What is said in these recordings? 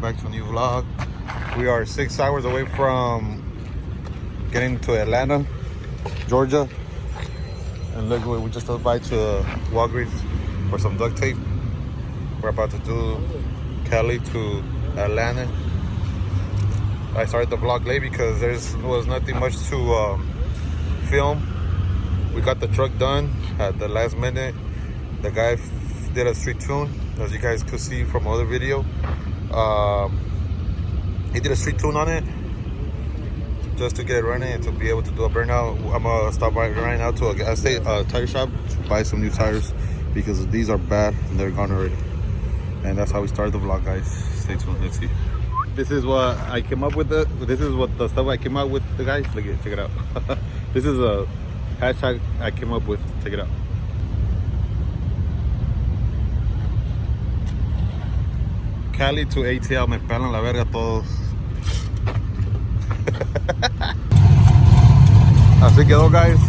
back to a new vlog. We are 6 hours away from getting to Atlanta, Georgia. And look, we just stopped by to Walgreens for some duct tape. We're about to do Cali to Atlanta. I started the vlog late because there was nothing much to film. We got the truck done at the last minute. The guy did a street tune, as you guys could see from other video. He did a street tune on it just to get it running and to be able to do a burnout. I'm gonna stop by right now to a gas station, tire shop, buy some new tires because these are bad and they're gone already. And that's how we started the vlog, guys. Stay tuned. Let's see. This is what I came up with. This is what the stuff I came out with, the guys. Look at, check it out. This is a hashtag I came up with. Check it out. Cali to ATL, me pelan la verga todos. Así quedó, guys.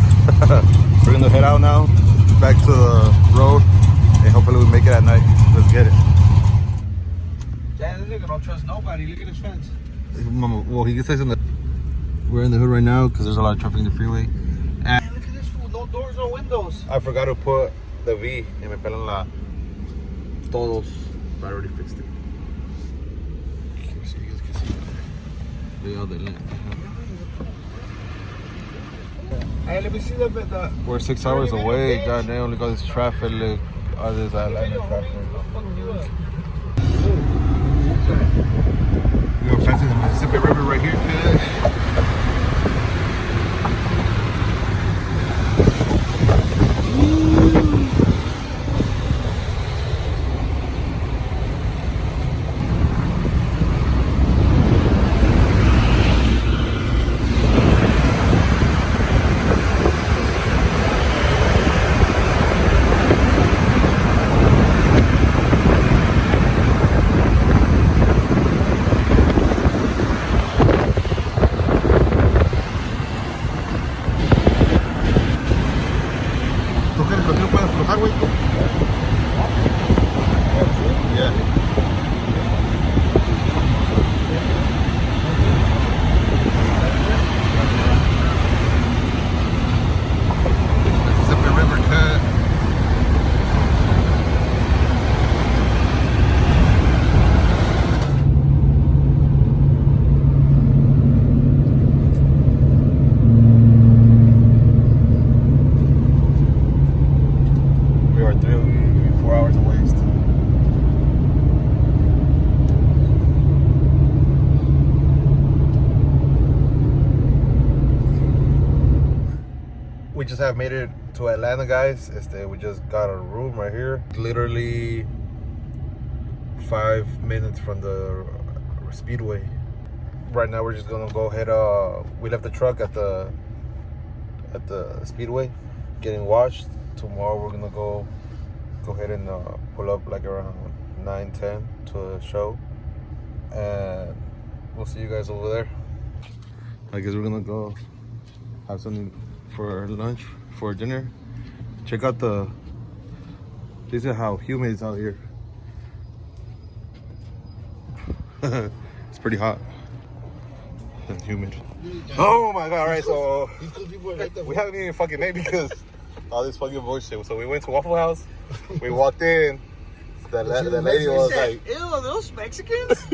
We're gonna head out now, back to the road, and hopefully we make it at night. Let's get it. Damn, this nigga don't trust nobody. Look at his fence. Well, he says we're in the hood right now because there's a lot of traffic in the freeway. And Look at this fool. No doors, no windows. I forgot to put the V and me pelan la todos, but I already fixed it. So you guys can see the other lane. Hey, let me see the We're 6 hours away. God damn, look at this traffic. Look, all this Atlanta traffic. We're passing the Mississippi River right here, kid. We just have made it to Atlanta, guys. We just got a room right here. Literally 5 minutes from the Speedway. Right now, we're just gonna go ahead. We left the truck at the Speedway, getting washed. Tomorrow, we're gonna go ahead and pull up like around 9-10 to a show, and we'll see you guys over there. I guess we're gonna go have something for lunch, for dinner. Check out this is how humid it's out here. It's pretty hot and humid. Oh my god, alright, so we haven't even fucking ate because all this fucking bullshit. So we went to Waffle House, we walked in, the lady was like, ew, those Mexicans?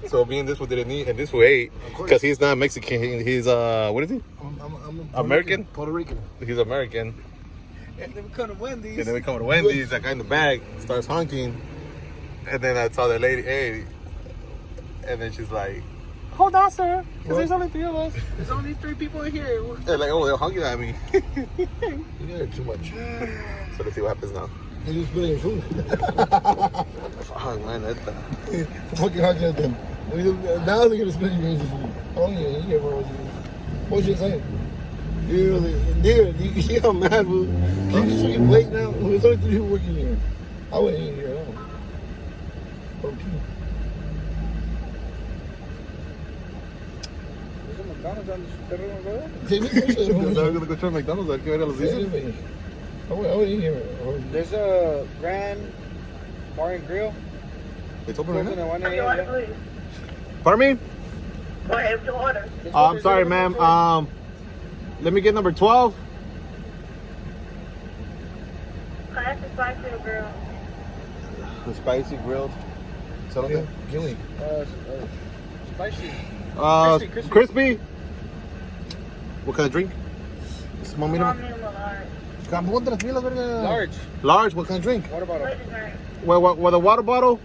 so me and this one didn't eat, and this one ate, because he's not Mexican, he's what is he? I'm American? Puerto Rican. He's American. And then we come to Wendy's. And then we come to Wendy's, that guy in the back starts honking. And then I saw the lady, hey. And then she's like, hold on, sir, because there's only 3 of us. There's only 3 people in here. And like, oh, they're honking at me. You got too much. So let's see what happens now. They just spilling your food. Fuck, man, that's Fucking honking at them. Now they're gonna spill your food. Oh yeah, you get more. What you saying? You see how mad we can you just fucking wait now? There's only 3 people working here. I wouldn't eat here at all. Okay. There's a McDonald's on this terreno, bro? I'm gonna go try McDonald's. I can't los dice. I wouldn't eat here. There's a Grand Bar and Grill. It's open right now. What do you want, please? Pardon me? Go ahead with your order. I'm sorry, ma'am. Let me get number 12. Classic spicy girl. The spicy grilled. Is that okay? Gilly. Spicy. Crispy. What kind of drink? Small medium. Large. Large. What kind of drink? Water bottle. With a water bottle?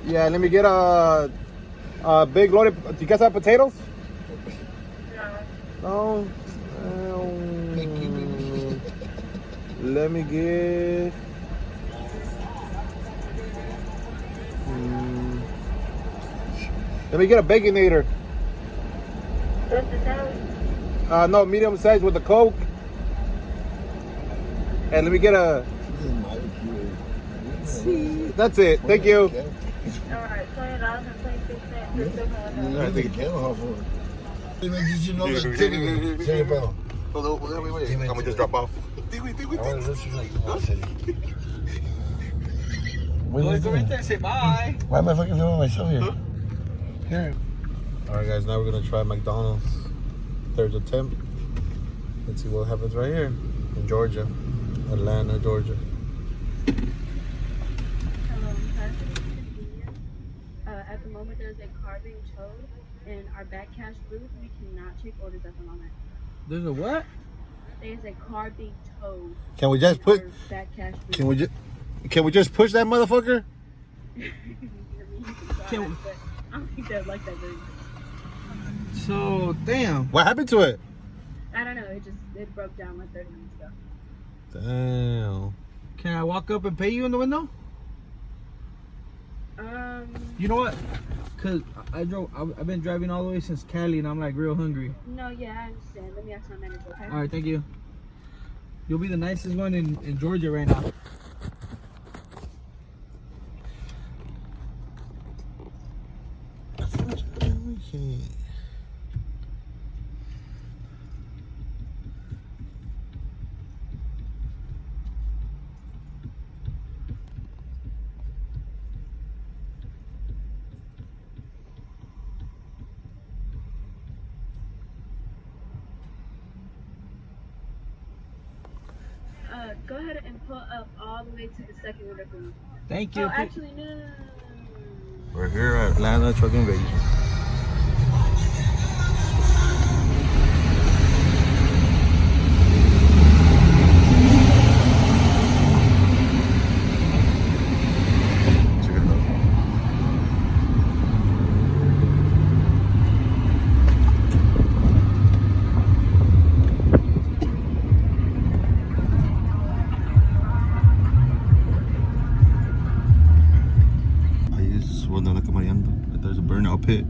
Yeah. Let me get a big loaded. Do you guys have potatoes? No. Let me get. Let me get a Baconator. No, medium size with the Coke. And let me get a. That's it. Thank you. Alright, $20.26. Wait. Did you know that Timmy? Say it, bro. Wait. I'm gonna just drop off. Alright, let's just like, what are you Go right doing? there and say bye. Why am I fucking filming myself here? Here. Alright, guys, now we're gonna try McDonald's. Third attempt. Let's see what happens right here in Georgia, Atlanta, Georgia. At the moment, there's a car being towed in our back cash booth. We cannot take orders at the moment. There's a what? There's a car being towed. Can we just put? in our back cash booth. Can we just push that motherfucker? But I don't think they'd like that very much. So, damn. What happened to it? I don't know. It broke down like 30 minutes ago. Damn. Can I walk up and pay you in the window? You know what? Cause I've been driving all the way since Cali and I'm like real hungry. No, yeah, I understand. Let me ask my manager, okay? All right, thank you. You'll be the nicest one in Georgia right now. Go ahead and pull up all the way to the second window for me. Thank you. Oh, actually, no. We're here at Atlanta Truck Invasion. Check it out. Ahí es donde anda caminando. There's a burnout pit.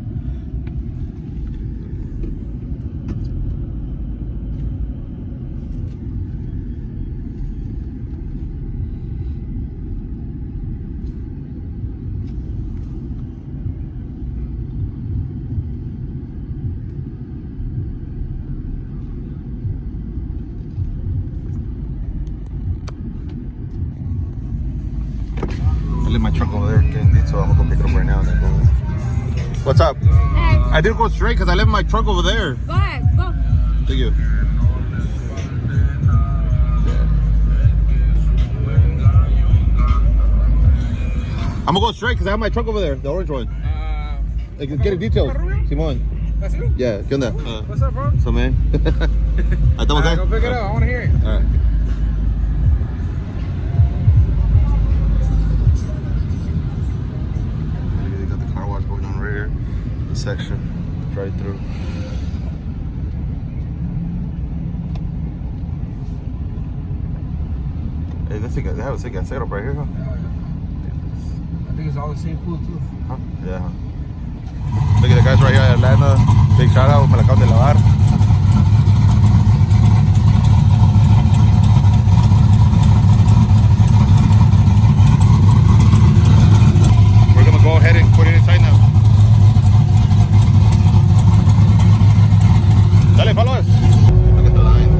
I leave my truck over there getting detail. I'm gonna go pick it up right now and then go. What's up? Hey, I didn't go straight because I left my truck over there. go ahead, go. Thank you. I'm gonna go straight because I have my truck over there, the orange one. Like, get it detailed. Simón. That's you? Yeah, ¿qué onda? What's up, bro? So, man. Ahí estamos, Go pick it up. I want to hear it. All right. They got the car wash going on right here. The section. Right through. Hey, they have a cigarette setup right here, huh? I think it's all the same food, too. Huh? Yeah. Look at the guys right here at Atlanta. Big shout out. Me la acaban de lavar. We're gonna go ahead and put it inside now. Dale, follow us. Look at the line.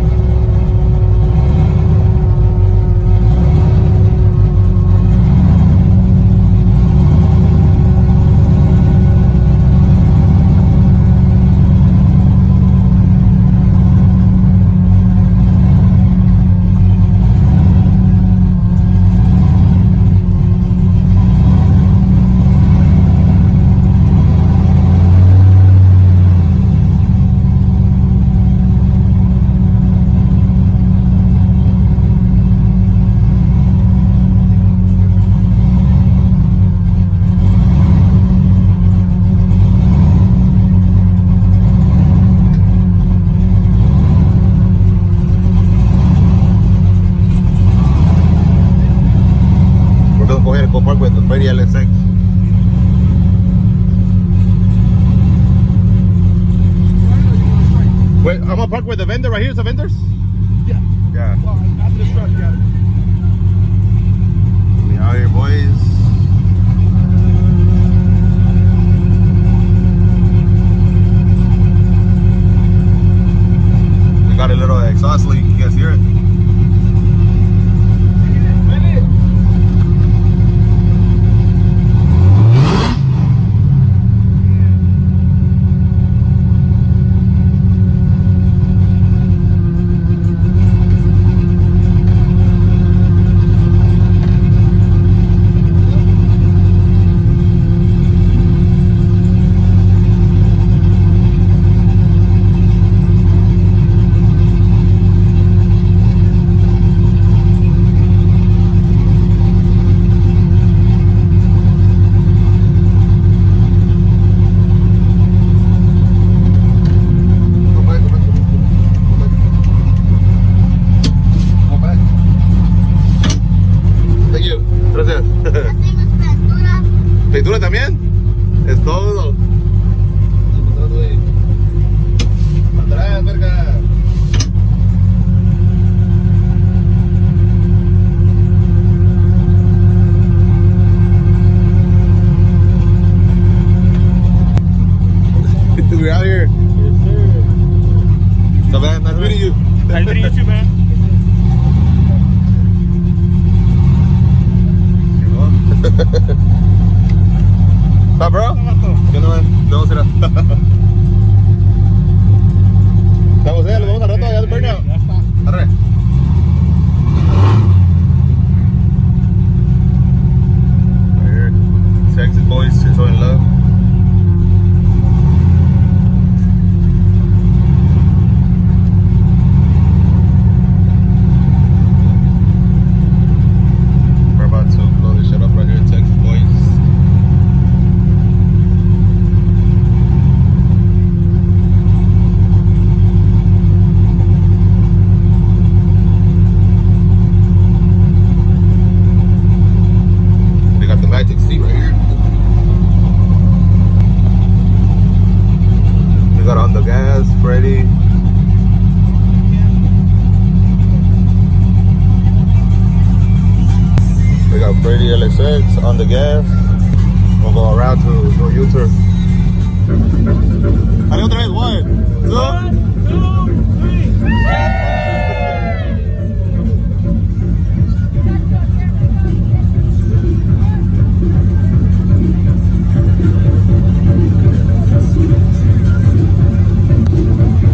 Freddy LSX. Wait, I'm gonna park with the vendor right here. Is the vendors? Yeah. Yeah. Well, after this truck, yeah. We out here, boys. We got a little exhaust leak. You guys hear it? ¿Fritura también? Es todo. Atrás, verga. We're out here. So man, nice meeting you. Nice meeting you too, man. What's up, bro? ¿Qué onda, man? Te vamos a ir a... Estamos allá, lo vamos a rato allá de Burnout. Ya está. Arre. Right here. Sexy boys, so in love. We're about to blow this shit up right here, Texas boys. They got the Magic seat right here. We got on the gas, Freddy. We got Freddy LSX on the gas. We'll go around to do a U-turn. Dale otra vez, 1, 2. 1, 2, 3.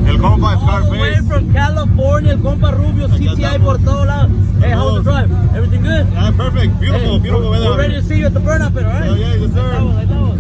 El compa All the way Scarface. from California, el compa Rubio, CTI por todo lado. Hey, how's the drive? Everything good? Yeah, perfect. Beautiful, Hey, beautiful weather. We're ready to see you at the burn up pit, alright? Oh, yeah, yes, sir. Ahí estamos.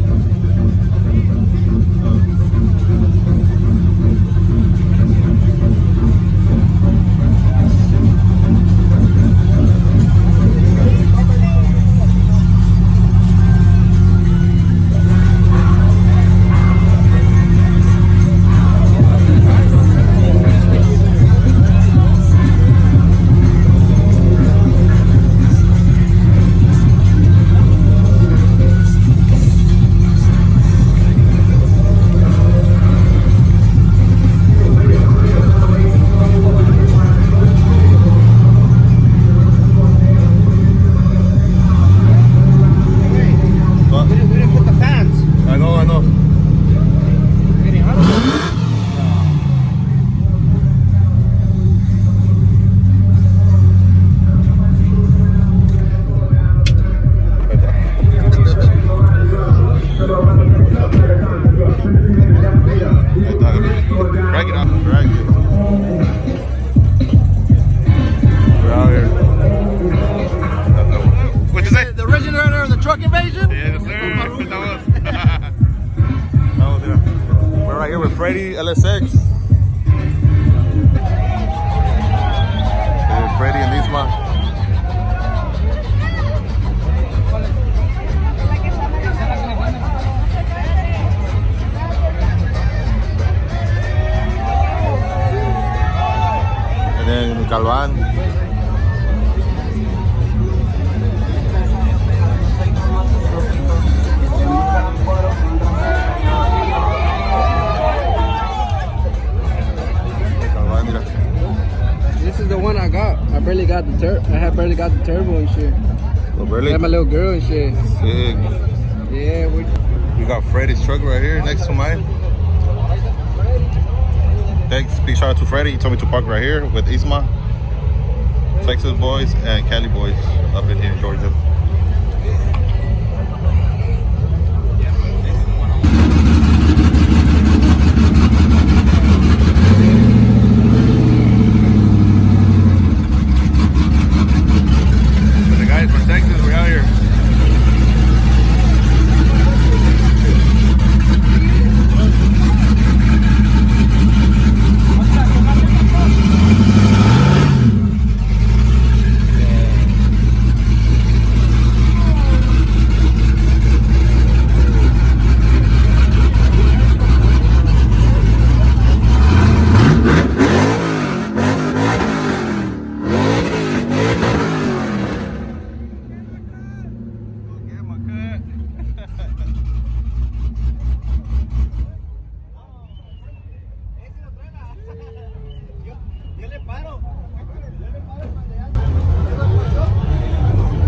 What? We didn't put the fans. I know, I know. Getting hot. Drag it out, drag it. We're out here. What'd you say? The originator of the truck invasion? Yes, sir. We're right here with Freddy LSX. Freddy and Nisma. And then Calvan. got the I had barely got the turbo and shit. Oh, I really? had my little girl and shit. Sick. Yeah, We got Freddy's truck right here next to mine. Thanks, big shout out to Freddy. He told me to park right here with Isma, Texas boys, and Cali boys up in here in Georgia. The guys from Texas, we're out here.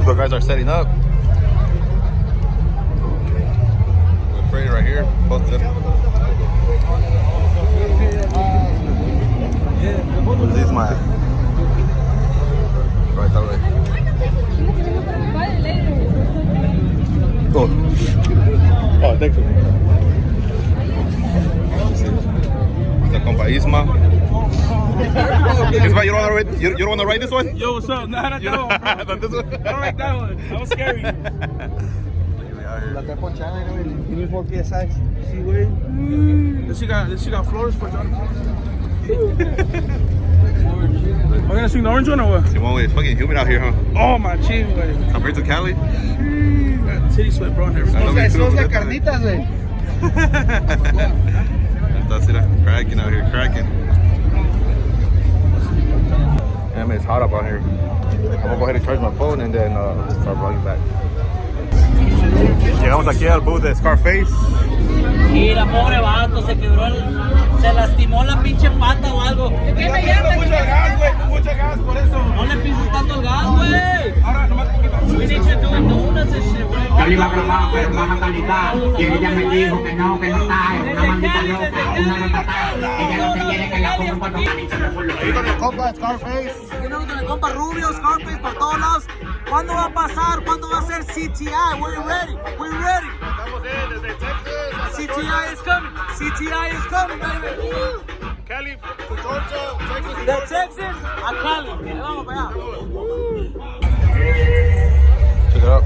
The guys are setting up. We're Freddy right here, posted. This is my right that way. Oh, oh, thank you. Está compa Isma. Isma, you don't want to ride? You don't want to ride this one? Yo, what's up? Nah, not that one, bro. Not this one? I don't like that one. That was scary. Tienes more PSI. Sí, güey. This she got floors for John. Am I gonna sing the orange one or what? Simone, it's fucking humid out here, huh? Oh, my chin, güey. Compared to Cali? Got titty sweat, bro. I know me too, but that's güey. That's it, cracking out here, cracking. Damn, it's hot up out here. I'm gonna go ahead and charge my phone and then start vlogging back. Llegamos aquí al booth de Scarface. Mira, pobre vato, se quebró se lastimó la pinche pata o algo. Mucho gas, güey. Mucho gas, por eso. No le pises tanto el gas, güey. Ahora nomás we need to do donuts and shit, güey. Yo le iba a probar, pero baja calidad. Y ella me dijo que no está. Una maldita loca, una ratata. Ella no se quiere que la ponga cuando cali se me fue lo Ahí con el compa Scarface. Venimos con el compa Rubio, Scarface por todos lados. ¿Cuándo va a pasar? ¿Cuándo va a ser CTI? We're ready. We're ready. Estamos desde Texas. CTI is coming. CTI is coming, baby. Cali to Georgia, Texas. De Texas a Cali. Vamos para allá. Check it out.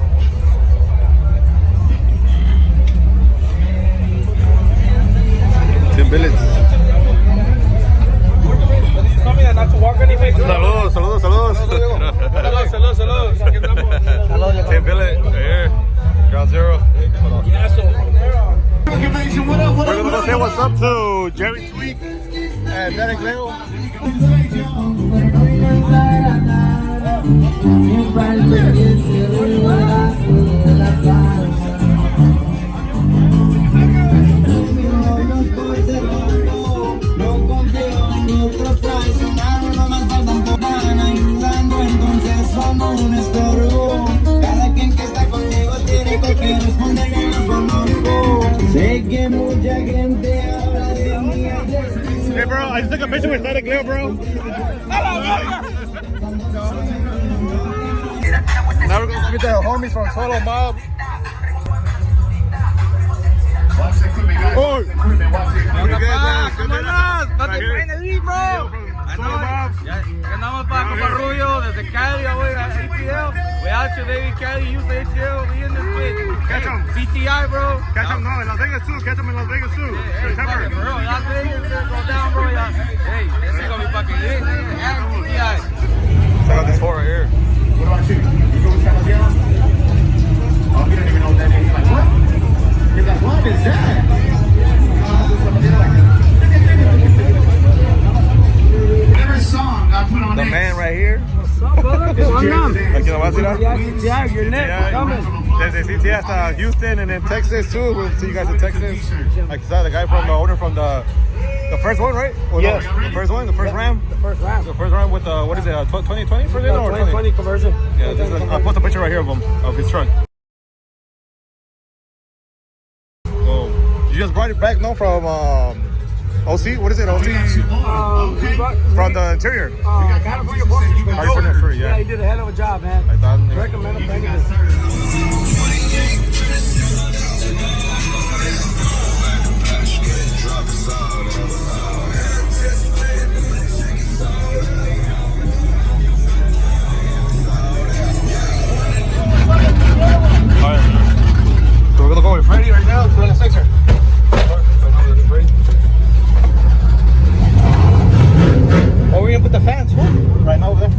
Tim Billets. Saludos, saludos, saludos. Saludos, saludos. Aquí estamos. Tim Billets, here. Ground Zero. We're gonna go say what's up to Jerry Tweak and Derek Leo. Hey bro, I just took a picture with Derek Leo, bro. Now we're gonna meet the homies from Solo Mob. Oh, bro. Andamos para Compa Rubio desde Cali, güey, ATL. We out here, baby, Cali, use ATL, we in this bitch. Catch 'em. CTI, bro. Catch him, no, in Las Vegas too. Catch him in Las Vegas too. Hey, fucking, bro, Las Vegas, go down, bro. Hey, this is gonna be fucking lit, nigga. And CTI. Check out this four right here. What about you? You know what's going on? Oh, he didn't even know what that is. He's like, what? He's like, what is that? Every song I put on The X. man right here. What's up, brother? Aquí nomás, mira. CTI, your neck, coming. Desde CTI. see us Houston and then Texas too. We'll see you guys in Texas. Like I said, the guy from the owner from the first one, right? Or Yes. No, the first one, the first Ram. The first round. The first Ram with the what is it? 2020 for it or 2020 conversion. Yeah, this is I'll post a picture right here of him of his truck. Oh, you just brought it back, no? From OC. What is it? OC from the interior. California Border Patrol. California, sure, yeah. Yeah, he did a hell of a job, man. I thought. Recommend him. Thank you. So we're gonna go with Freddie right now to the sixer. Oh, we're gonna put the fans, huh? Right now over there.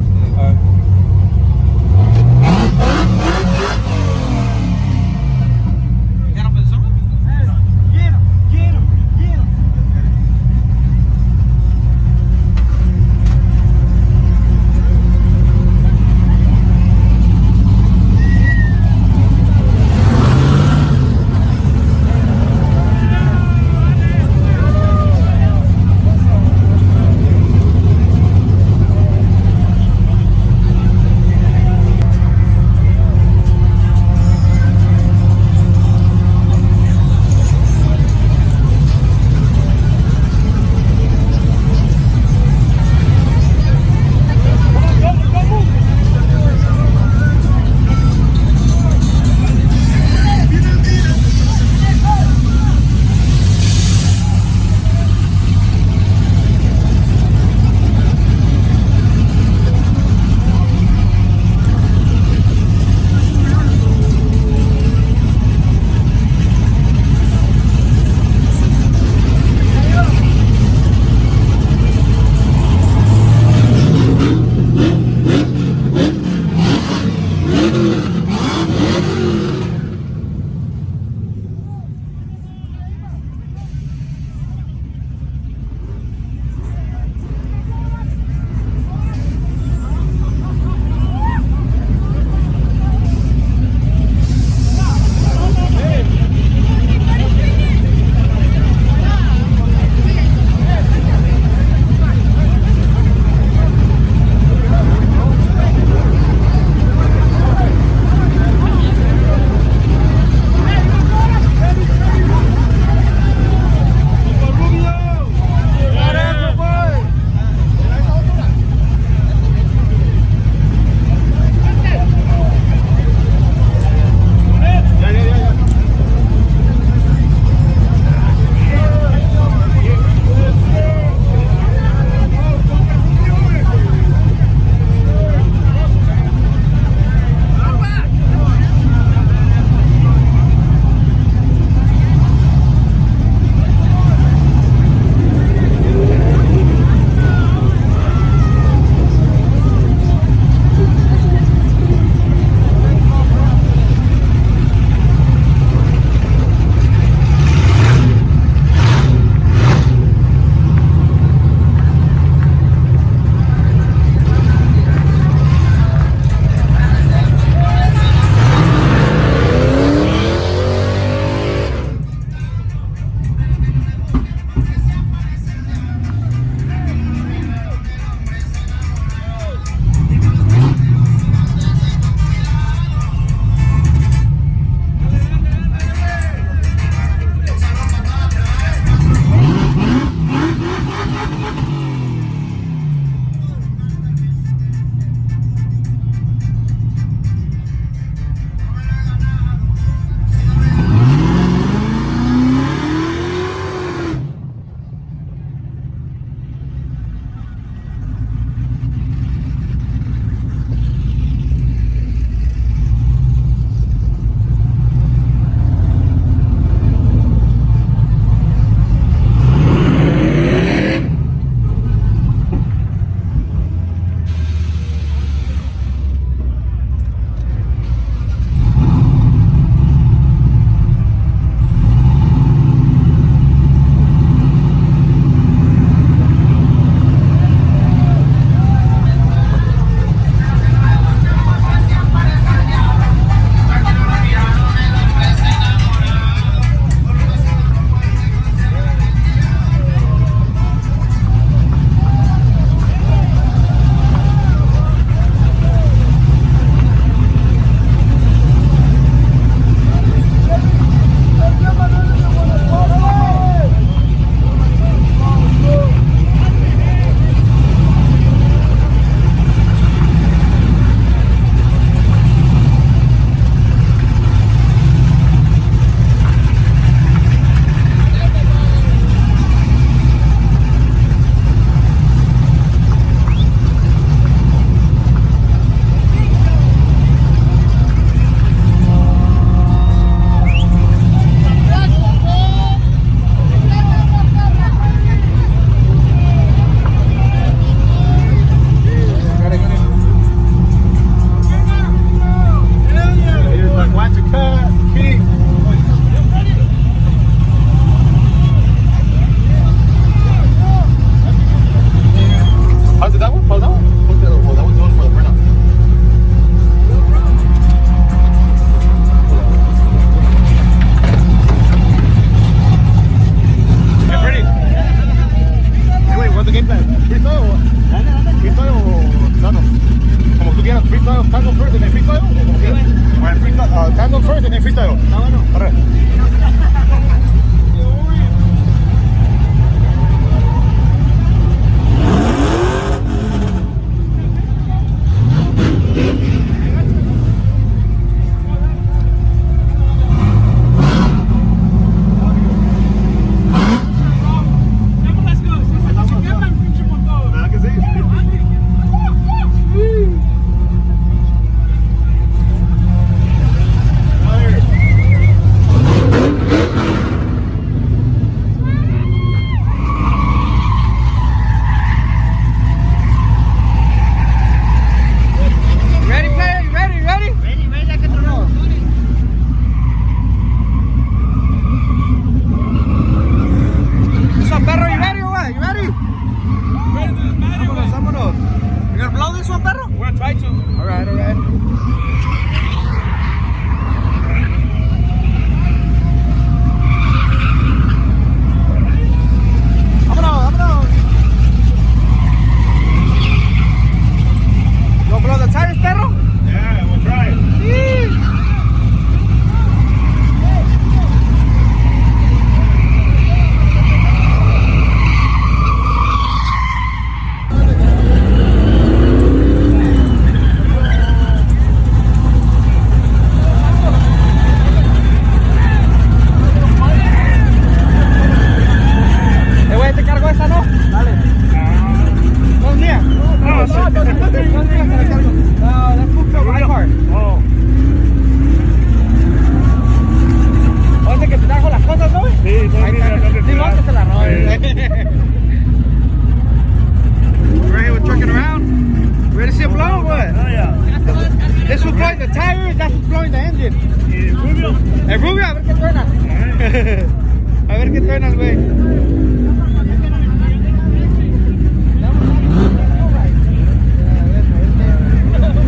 A ver qué truenas, güey.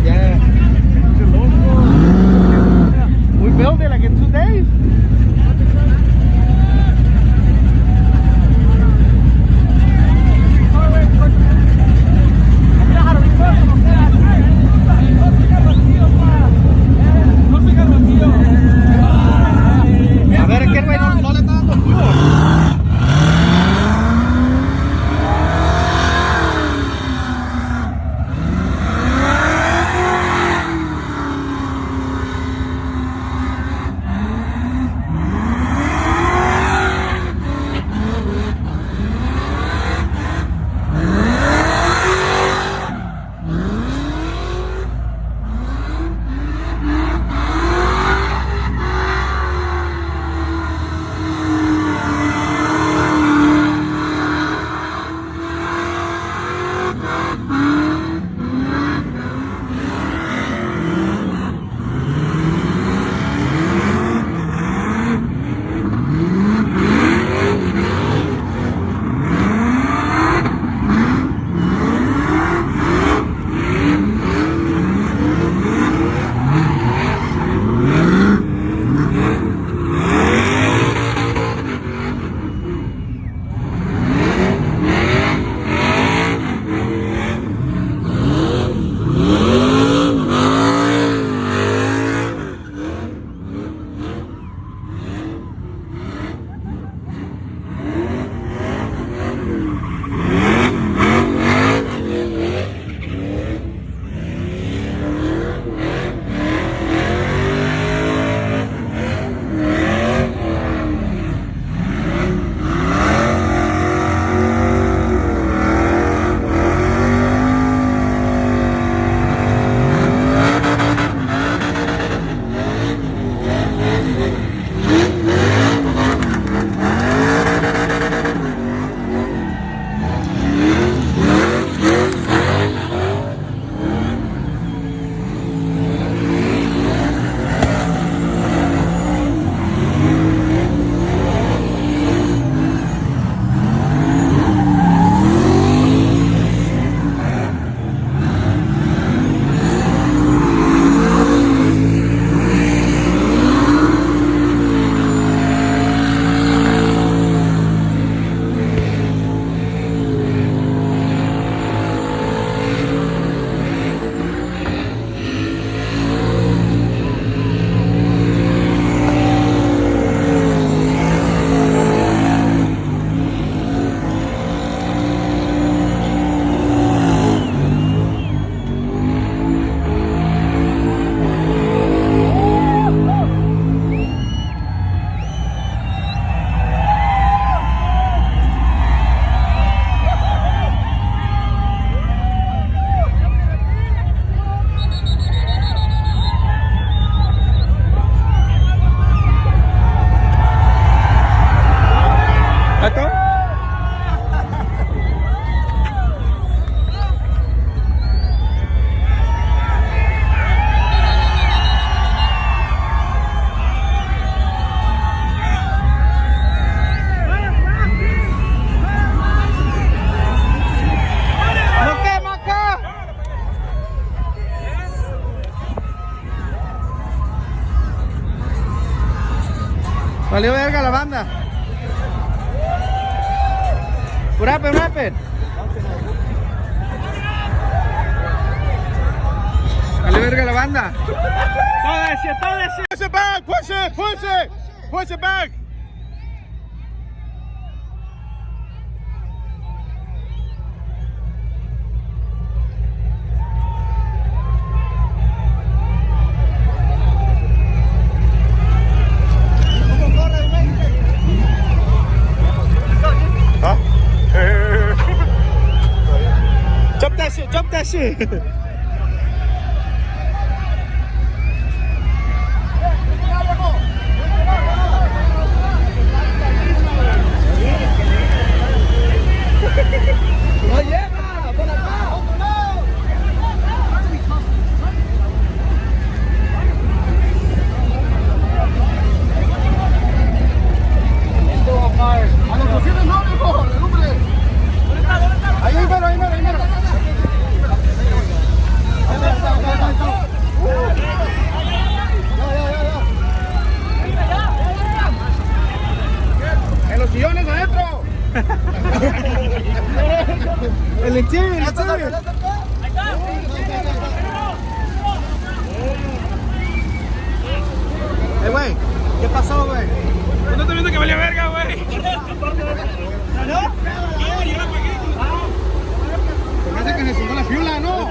Yeah. We built it like in 2 days. A ver, ¿qué güey no le está dando fuego? Valió verga la banda. What happened? What happened? Valió verga la banda. Todo ese. Push it back, push it, push it, push it back. Jump that shit. sillones adentro. El interior, el interior. Güey, ¿qué pasó, güey? No estoy viendo que valía verga, güey. Parece que se sumó la fiula, ¿no?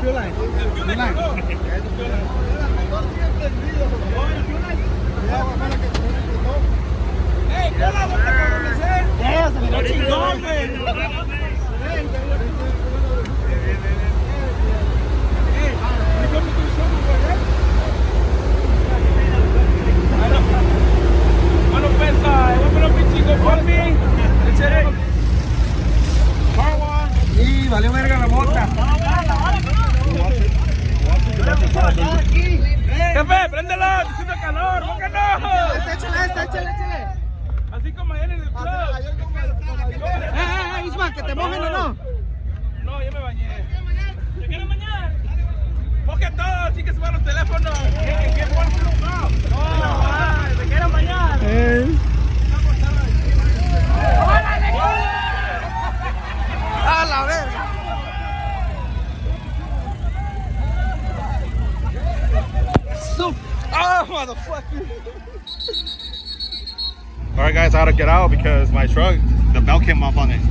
¡Ey, cola, vuelta por donde sea! ¡Chingón, güey! Mano pensa, voy a poner un pinchico por mí. Sí, valió verga la mota. Jefe, préndelo, está haciendo calor, ¿por qué no? Échale. Así como ayer en el club. Isma, que te mojen o no. No, yo me bañé. ¿Te quieres bañar? Moje todo, así que suban los teléfonos. ¿Qué fuerte no? No, ¿te quieren bañar? A la verga. Oh, motherfucker. Alright guys, I gotta get out because my truck, the belt came off on it.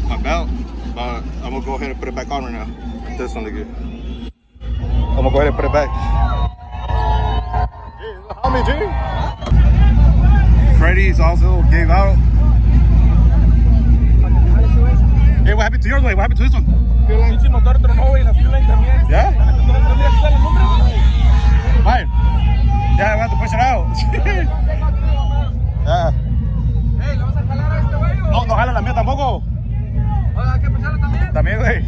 My belt. But I'm gonna go ahead and put it back on right now. This one good. I'm gonna go ahead and put it back. How many G? Freddy's also gave out. Hey, what happened to yours, way? What happened to this one? Pinche motor tronó, güey, la fuel line también. Yeah? ¿Dónde está el número? Fine. Yeah, we have to push it out. Yeah. Hey, ¿le vas a jalar a este güey o? No, no jala la mía tampoco. ¿Hay que pusharla también? También, güey.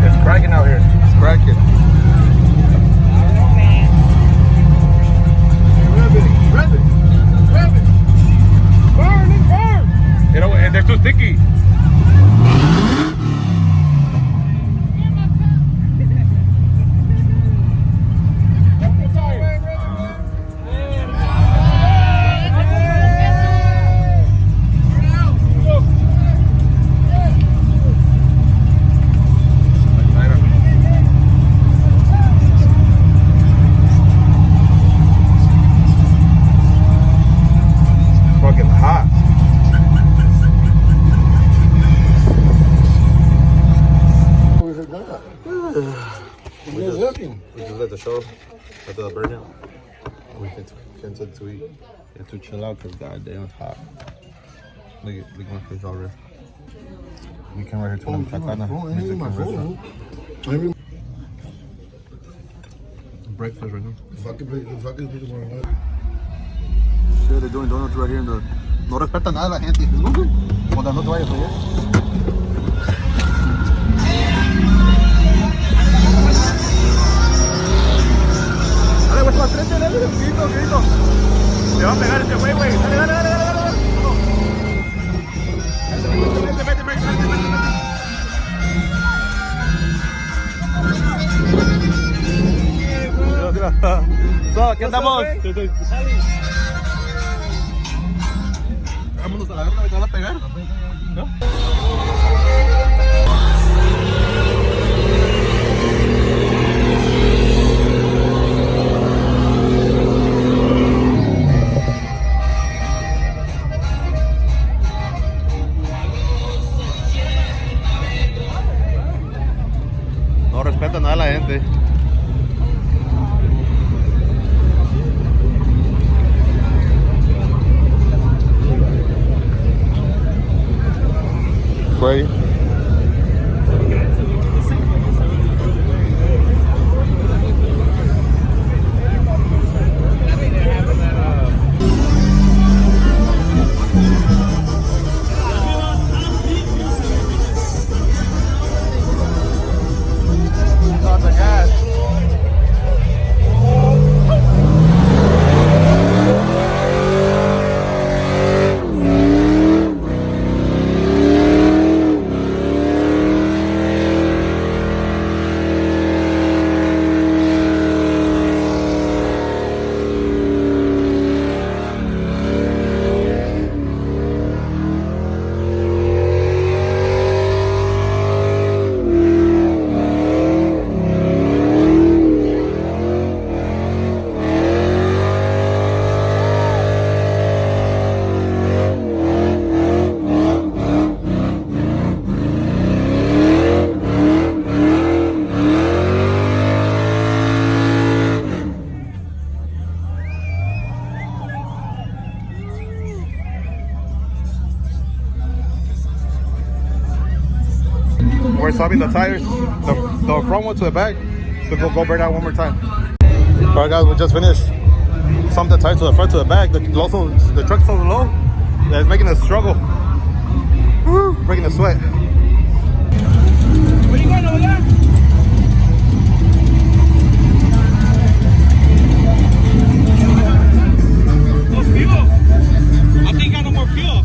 It's cracking out here. It's cracking. You know, and they're too sticky. Fucking hot. We just let the show, let the burn out. We can to eat and to chill out because goddamn it's hot. Look at my face already. We came right here to breakfast right now. Shit, they're doing donuts right here in the. No respeta nada la gente. Cuando no te vayas allá. Dale, güey, para frente, dale, grito. Te va a pegar este güey, güey. Dale. Vete. So, ¿qué andamos? Vámonos a la verga, te van a pegar. ¿No? No respeta nada a la gente. Fue. we're swapping the tires, the front one to the back. So go burn out one more time. All right, guys, we just finished. Some the tires to the front to the back. The truck's so low that it's making us struggle. Woo, breaking the sweat. Where you going over there? No fuel. I think I got no more fuel.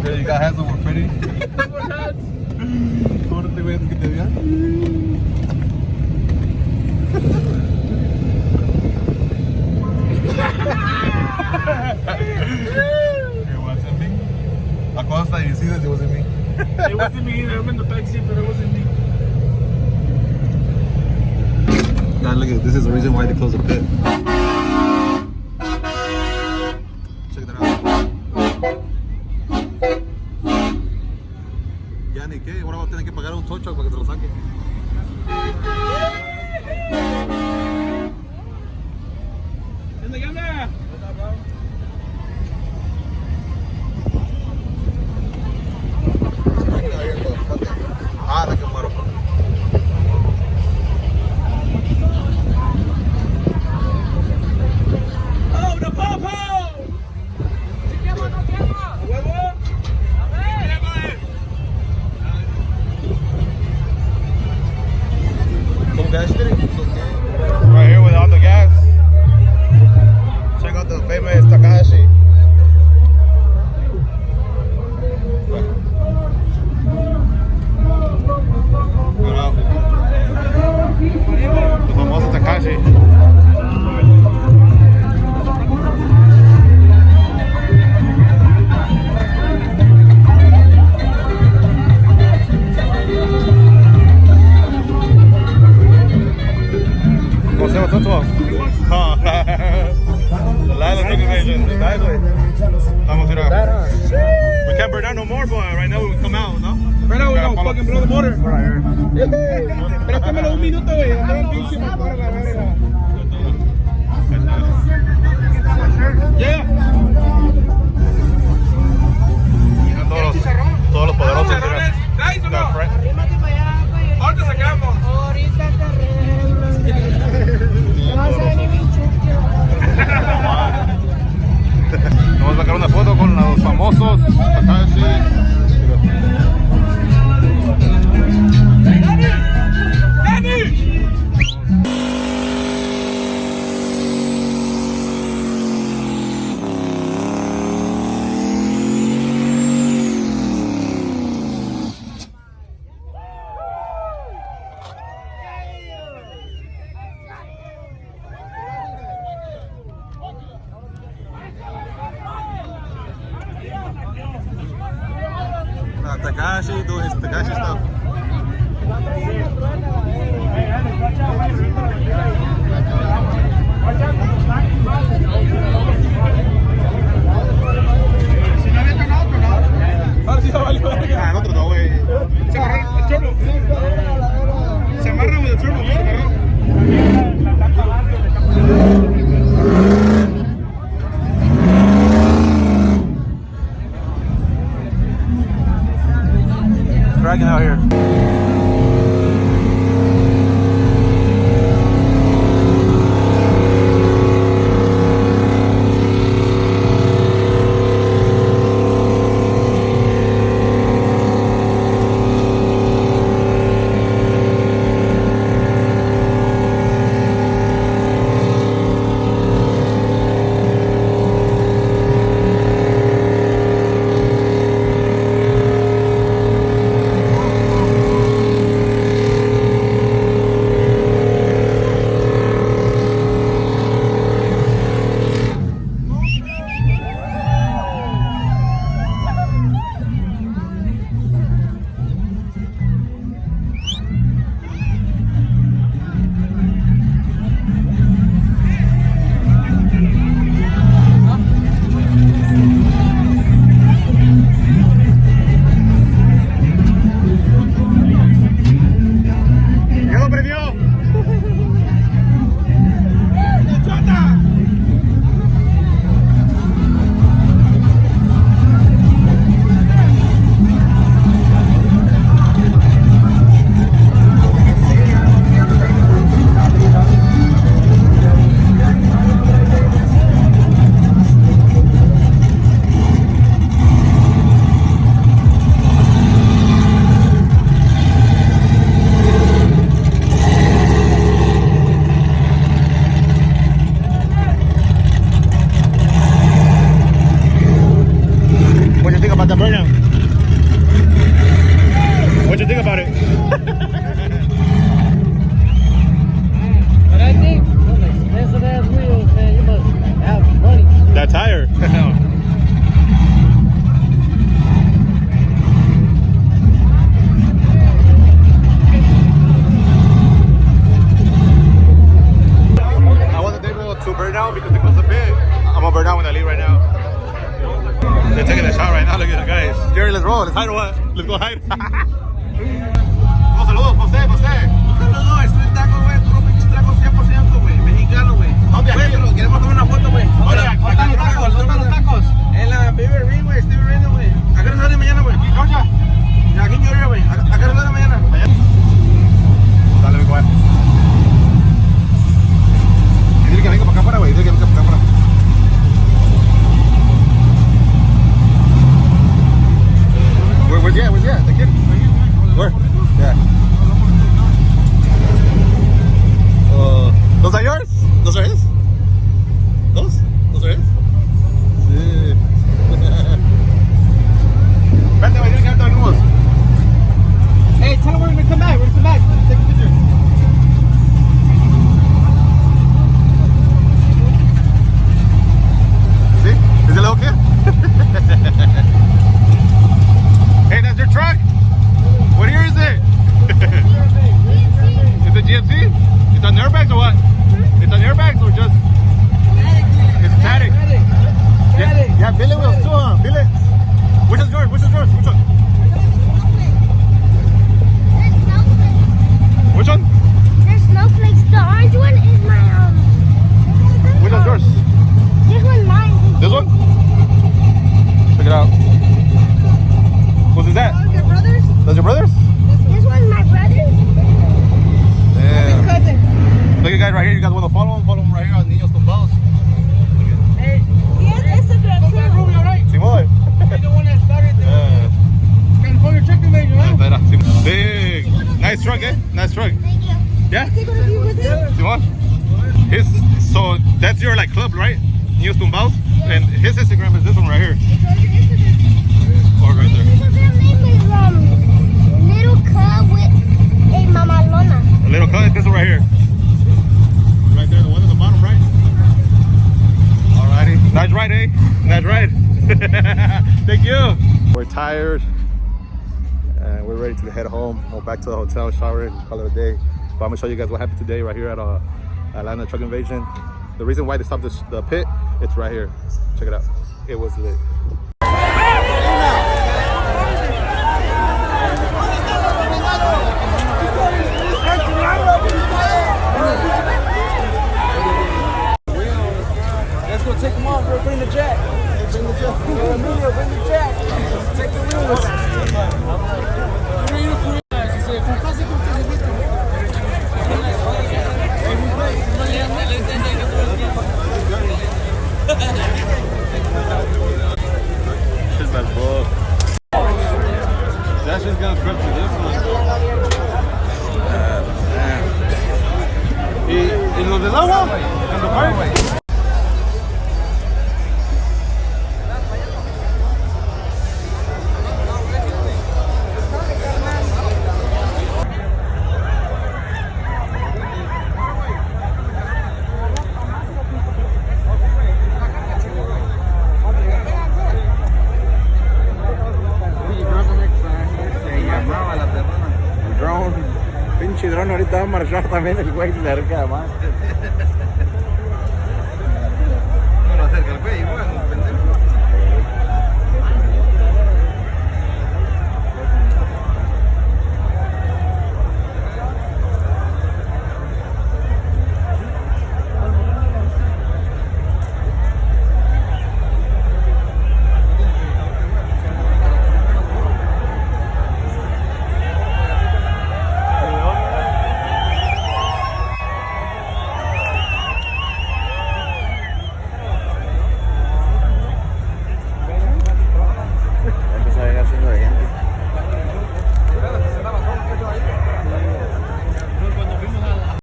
You got hands over pretty. ¿Cómo no te ves que te vean? It wasn't me. Acosta, you see this? It wasn't me. It wasn't me either. I'm in the back seat, but it wasn't me. God, look at this. Is the reason why they closed the pit. Check that out. Ya ni qué. Ahora vamos a tener que pagar un tow truck para que te lo saque. ¿Qué onda? Ah, la que muero. ¡Oh, the popo! ¡Huevo! Right here without the gas. Check out the famous Takahashi. The famoso Takahashi. ¿Cómo se llama todo? The Lila Drug Invasion. That way. Vamos a ir a... We can't burn out no more, but right now we come out, no? Right now, we're gonna fucking blow the motor. Right here. Préstamelo un minuto, güey. Andar en pinche motor a la verga. Yeah. Todos los poderosos. ¿Chicharrones? ¿Traes o no? Got friend. Ahorita sacamos. Ahorita te arreglo. No vas a venir bien chuquio. Vamos a sacar una foto con los famosos Takahashi. Takahashi doing his Takahashi stuff. Ahora sí ya valió verga. Ah, el otro no, güey. Se amarró el turbo. Se amarra with the turbo. Se amarró. Dragging out here. queremos tomar una foto, güey. Faltan los tacos. En la Beaver Ring, güey, Stevie Ring, güey. ¿A qué hora sale mañana, güey? ¿Aquí en Georgia? Aquí en Georgia, güey. ¿A qué hora sale mañana? Dale, mi cuadro. Y dile que venga para acá afuera, güey. Dile que venga para acá afuera. Where's yeah? The kid? Where? Yeah. ¿Those are yours? ¿Those are his? ¿Those are his? Sí. Vente, güey, dile que ahorita venimos. Hey, tell him we're gonna come back. Take a picture. See? Is it little kid? Hey, that's your truck? What year is it? Is it GMC? It's on airbags or what? It's on airbags or just? It's static. Yeah, Billy wheels too, huh? Billy. Which is yours? Which one? Which one? There's snowflakes. The orange one is my Which one's yours? This one's mine. This one? Check it out. Whose is that? Your brothers? That's your brother's? This one's my brother. Yeah. His cousin. Look at guys right here. You guys want to follow him right here on Niños Tumbados. He has Instagram too. Simón. He's the one that started the California Chicken Major, huh? Big. Nice truck, eh? Nice truck. Thank you. Yeah? Is he gonna be with him? Simón. So that's your like club, right? Niños Tumbados? And his Instagram is this one right here. Or right there. His Instagram name is Little Cub with a Mamalona. A little cut, this one right here. Right there, the one at the bottom right. Alrighty. Nice ride, eh? Nice ride. Thank you. We're tired and we're ready to head home. Go back to the hotel, shower, call it a day. But I'm gonna show you guys what happened today right here at Atlanta Truck Invasion. The reason why they stopped the pit, it's right here. Check it out. It was lit. Let's go take them off, bro. Bring the jack. Bring the jack. Bring the jack. Take the wheels. Shit's that book. That shit's gonna trip to this one. ¿Y los del agua? ¿En the park? Pinche dron ahorita va a marchar también el güey cerca más. No lo acerca el güey, igual, pendejo.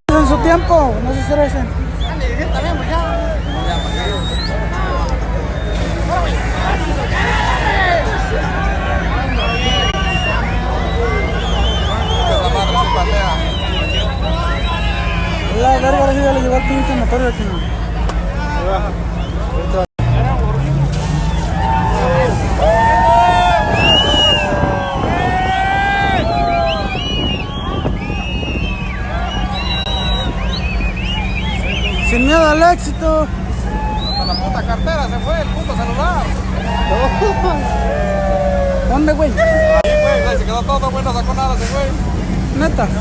En su tiempo, no se estresen. La verga, ahora sí ya le llevó el pinche motor aquí. Sin miedo al éxito. Hasta la puta cartera se fue, el puto celular. ¿Dónde, güey? Ahí, güey, se quedó todo, güey, no sacó nada ese güey. Neta. Sí.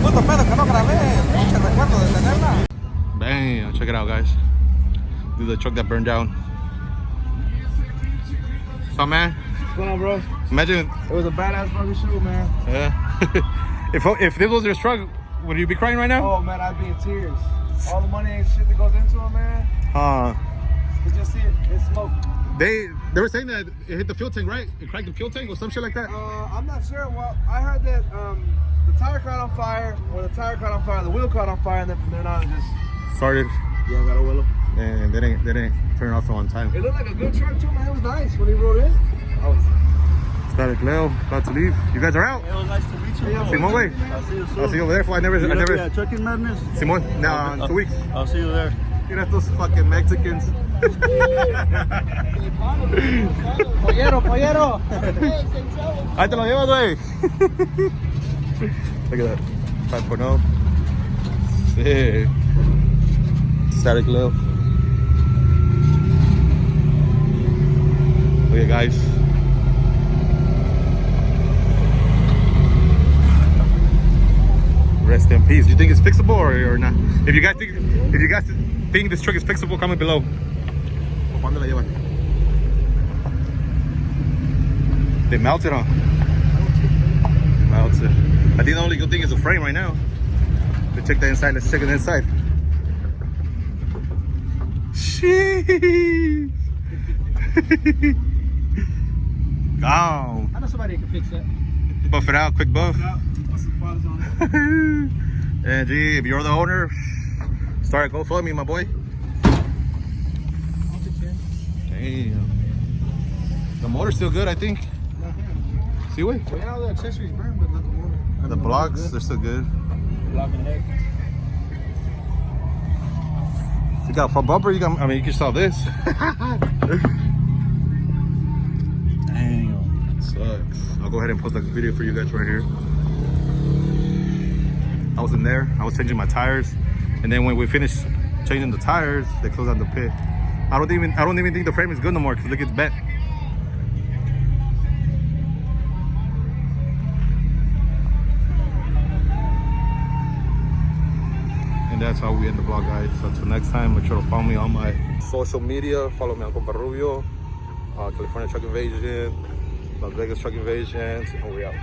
Puto pedo que no grabé. Pinche recuerdo de tenerla. Bam, check it out, guys. This is the truck that burned down. So, man, What's going on, bro? imagine, It was a badass fucking show, man. yeah. if this was your truck, would you be crying right now? Oh, man, I'd be in tears. All the money and shit that goes into it, man. You just see it, it's smoke. They were saying that it hit the fuel tank, right? It cracked the fuel tank or some shit like that. I'm not sure. Well, I heard that the tire caught on fire, or the tire caught on fire, the wheel caught on fire, and then from then on it just Started, got a wheel up. and they didn't turn it off on time. It looked like a good truck too, man. It was nice when he rode in. Static Leo, about to leave. You guys are out. It was nice to meet you. Simon, wait. I'll see you soon. I'll see you over there. I never. Yeah, Trucking Madness. Simon, now in 2 weeks. I'll see you there. Mira estos fucking Mexicans. Pollero. Ahí te lo llevas, güey. Look at that. 5.0. Sick. Static Leo. Look at guys. Rest in peace. Do you think it's fixable or not? If you guys think this truck is fixable, comment below. ¿Cuándo la llevan? They melted, huh? Melted. I think the only good thing is the frame right now. Let's check the inside. Let's check it inside. Sheesh. Gone. I know somebody can fix that. Buff it out, quick buff. Put some spots on it. And gee, if you're the owner, start a GoFundMe, my boy. Damn. The motor's still good, I think. See what? Well, yeah, all the accessories burn, but not the motor. The blocks, they're still good. Block and head. You got a front bumper, you can solve this. Damn. Sucks. I'll go ahead and post a video for you guys right here. I was in there, I was changing my tires, and then when we finished changing the tires, they closed down the pit. I don't even think the frame is good no more because look, it's bent. And that's how we end the vlog, guys. So until next time, make sure to follow me on my social media. Follow me on Compa Rubio, California Truck Invasion, Las Vegas Truck Invasions, and we out.